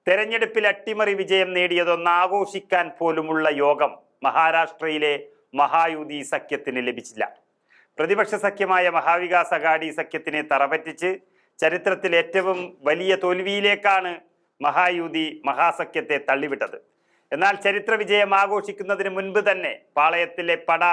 തെരഞ്ഞെടുപ്പിൽ അട്ടിമറി വിജയം നേടിയതൊന്ന് ആഘോഷിക്കാൻ പോലുമുള്ള യോഗം മഹാരാഷ്ട്രയിലെ മഹായുതി സഖ്യത്തിന് ലഭിച്ചില്ല. പ്രതിപക്ഷ സഖ്യമായ മഹാവികാസ് അഘാഡി സഖ്യത്തിനെ തറപറ്റിച്ച് ചരിത്രത്തിൽ ഏറ്റവും വലിയ തോൽവിയിലേക്കാണ് മഹായുതി മഹാസഖ്യത്തെ തള്ളിവിട്ടത്. എന്നാൽ ചരിത്ര വിജയം ആഘോഷിക്കുന്നതിന് മുൻപ് തന്നെ പാളയത്തിലെ പട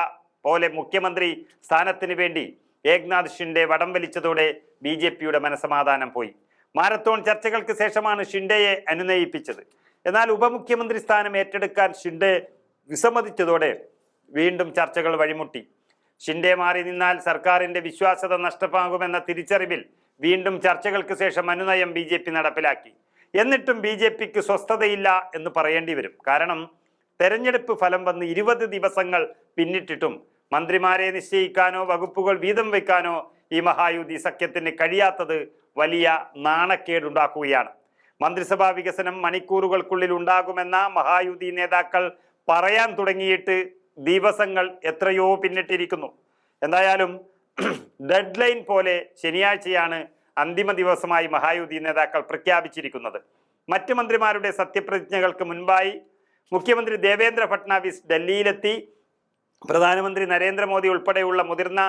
പോലെ മുഖ്യമന്ത്രി സ്ഥാനത്തിന് വേണ്ടി ഏക്നാഥ് ഷിൻഡെ വടം വലിച്ചതോടെ BJPയുടെ മനസമാധാനം പോയി. മാരത്തോൺ ചർച്ചകൾക്ക് ശേഷമാണ് ഷിൻഡെയെ അനുനയിപ്പിച്ചത്. എന്നാൽ ഉപമുഖ്യമന്ത്രി സ്ഥാനം ഏറ്റെടുക്കാൻ ഷിൻഡെ വിസമ്മതിച്ചതോടെ വീണ്ടും ചർച്ചകൾ വഴിമുട്ടി. ഷിൻഡെ മാറി നിന്നാൽ സർക്കാരിന്റെ വിശ്വാസ്യത നഷ്ടമാകുമെന്ന തിരിച്ചറിവിൽ വീണ്ടും ചർച്ചകൾക്ക് ശേഷം അനുനയം BJP നടപ്പിലാക്കി. എന്നിട്ടും BJPക്ക് സ്വസ്ഥതയില്ല എന്ന് പറയേണ്ടി വരും. കാരണം തെരഞ്ഞെടുപ്പ് ഫലം വന്ന് 20 ദിവസങ്ങൾ പിന്നിട്ടിട്ടും മന്ത്രിമാരെ നിശ്ചയിക്കാനോ വകുപ്പുകൾ വീതം വയ്ക്കാനോ ഈ മഹായുതി സഖ്യത്തിന് കഴിയാത്തത് വലിയ നാണക്കേടുണ്ടാക്കുകയാണ്. മന്ത്രിസഭാ വികസനം മണിക്കൂറുകൾക്കുള്ളിൽ ഉണ്ടാകുമെന്ന മഹായുതി നേതാക്കൾ പറയാൻ തുടങ്ങിയിട്ട് ദിവസങ്ങൾ എത്രയോ പിന്നിട്ടിരിക്കുന്നു. എന്തായാലും ഡെഡ് ലൈൻ പോലെ ശനിയാഴ്ചയാണ് അന്തിമ ദിവസമായി മഹായുതി നേതാക്കൾ പ്രഖ്യാപിച്ചിരിക്കുന്നത്. മറ്റ് മന്ത്രിമാരുടെ സത്യപ്രതിജ്ഞകൾക്ക് മുൻപായി മുഖ്യമന്ത്രി ദേവേന്ദ്ര ഫട്നാവിസ് ഡൽഹിയിലെത്തി പ്രധാനമന്ത്രി നരേന്ദ്രമോദി ഉൾപ്പെടെയുള്ള മുതിർന്ന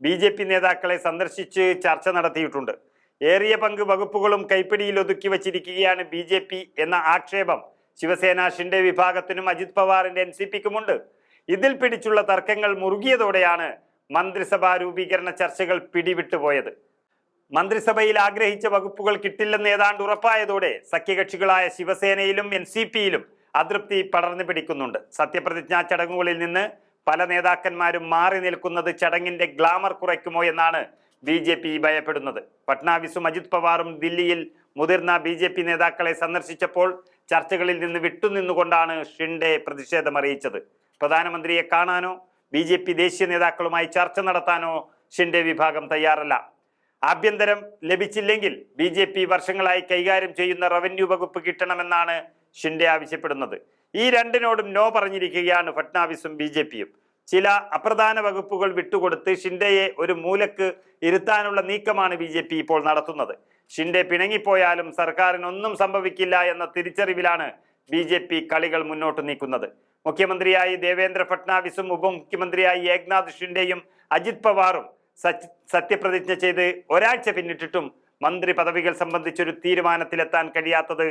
BJP നേതാക്കളെ സന്ദർശിച്ച് ചർച്ച നടത്തിയിട്ടുണ്ട്. ഏറിയ പങ്ക് വകുപ്പുകളും കൈപ്പിടിയിൽ ഒതുക്കി വച്ചിരിക്കുകയാണ് BJP എന്ന ആക്ഷേപം ശിവസേന ഷിൻഡെ വിഭാഗത്തിനും അജിത് പവാറിന്റെ NCPക്കുമുണ്ട്. ഇതിൽ പിടിച്ചുള്ള തർക്കങ്ങൾ മുറുകിയതോടെയാണ് മന്ത്രിസഭാ രൂപീകരണ ചർച്ചകൾ പിടിവിട്ടുപോയത്. മന്ത്രിസഭയിൽ ആഗ്രഹിച്ച വകുപ്പുകൾ കിട്ടില്ലെന്ന് ഏതാണ്ട് ഉറപ്പായതോടെ സഖ്യകക്ഷികളായ ശിവസേനയിലും NCPയിലും അതൃപ്തി പടർന്നു പിടിക്കുന്നുണ്ട്. സത്യപ്രതിജ്ഞാ ചടങ്ങുകളിൽ നിന്ന് പല നേതാക്കന്മാരും മാറി നിൽക്കുന്നത് ചടങ്ങിന്റെ ഗ്ലാമർ കുറയ്ക്കുമോ എന്നാണ് BJP ഭയപ്പെടുന്നത്. ഫട്നാവിസും അജിത് പവാറും ദില്ലിയിൽ മുതിർന്ന BJP നേതാക്കളെ സന്ദർശിച്ചപ്പോൾ ചർച്ചകളിൽ നിന്ന് വിട്ടുനിന്നുകൊണ്ടാണ് ഷിൻഡെ പ്രതിഷേധമറിയിച്ചത്. പ്രധാനമന്ത്രിയെ കാണാനോ BJP ദേശീയ നേതാക്കളുമായി ചർച്ച നടത്താനോ ഷിൻഡെ വിഭാഗം തയ്യാറല്ല. ആഭ്യന്തരം ലഭിച്ചില്ലെങ്കിൽ BJP വർഷങ്ങളായി കൈകാര്യം ചെയ്യുന്ന റവന്യൂ വകുപ്പ് കിട്ടണമെന്നാണ് ഷിൻഡെ ആവശ്യപ്പെടുന്നത്. ഈ രണ്ടിനോടും നോ പറഞ്ഞിരിക്കുകയാണ് ഫട്നാവിസും BJPയും. ചില അപ്രധാന വകുപ്പുകൾ വിട്ടുകൊടുത്ത് ഷിൻഡെയെ ഒരു മൂലക്ക് ഇരുത്താനുള്ള നീക്കമാണ് BJP ഇപ്പോൾ നടത്തുന്നത്. ഷിൻഡെ പിണങ്ങിപ്പോയാലും സർക്കാരിനൊന്നും സംഭവിക്കില്ല എന്ന തിരിച്ചറിവിലാണ് BJP കളികൾ മുന്നോട്ട് നീക്കുന്നത്. മുഖ്യമന്ത്രിയായി ദേവേന്ദ്ര ഫട്നാവിസും ഉപമുഖ്യമന്ത്രിയായി ഏക്നാഥ് ഷിൻഡെയും അജിത് പവാറും സത്യപ്രതിജ്ഞ ചെയ്ത് ഒരാഴ്ച പിന്നിട്ടിട്ടും മന്ത്രി പദവികൾ സംബന്ധിച്ചൊരു തീരുമാനത്തിലെത്താൻ കഴിയാത്തത്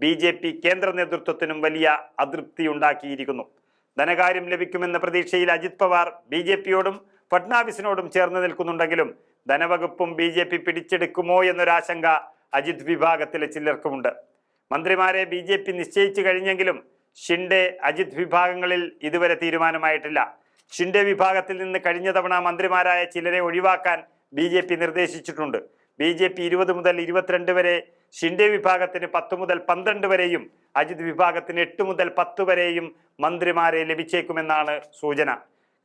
BJP കേന്ദ്ര നേതൃത്വത്തിനും വലിയ അതൃപ്തി ഉണ്ടാക്കിയിരിക്കുന്നു. ധനകാര്യം ലഭിക്കുമെന്ന പ്രതീക്ഷയിൽ അജിത് പവാർ BJPയോടും ഫട്നാവിസിനോടും ചേർന്ന് നിൽക്കുന്നുണ്ടെങ്കിലും ധനവകുപ്പും BJP പിടിച്ചെടുക്കുമോ എന്നൊരാശങ്ക അജിത് വിഭാഗത്തിലെ ചിലർക്കുമുണ്ട്. മന്ത്രിമാരെ BJP നിശ്ചയിച്ചു കഴിഞ്ഞെങ്കിലും ഷിൻഡെ അജിത് വിഭാഗങ്ങളിൽ ഇതുവരെ തീരുമാനമായിട്ടില്ല. ഷിൻഡെ വിഭാഗത്തിൽ നിന്ന് കഴിഞ്ഞ തവണ മന്ത്രിമാരായ ചിലരെ ഒഴിവാക്കാൻ BJP നിർദ്ദേശിച്ചിട്ടുണ്ട്. BJP 20 മുതൽ 22 വരെ, ഷിൻഡെ വിഭാഗത്തിന് 10 മുതൽ 12 വരെയും അജിത് വിഭാഗത്തിന് 8 മുതൽ 10 വരെയും മന്ത്രിമാരെ ലഭിച്ചേക്കുമെന്നാണ് സൂചന.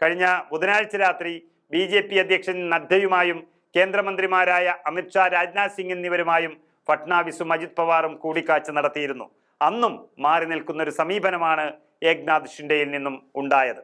കഴിഞ്ഞ ബുധനാഴ്ച രാത്രി BJP അധ്യക്ഷൻ നദ്ദയുമായും കേന്ദ്രമന്ത്രിമാരായ അമിത്ഷാ, രാജ്നാഥ് സിംഗ് എന്നിവരുമായും ഫട്നാവിസും അജിത് പവാറും കൂടിക്കാഴ്ച നടത്തിയിരുന്നു. അന്നും മാറി നിൽക്കുന്ന ഒരു സമീപനമാണ് ഏക്നാഥ് ഷിൻഡെയിൽ നിന്നും ഉണ്ടായത്.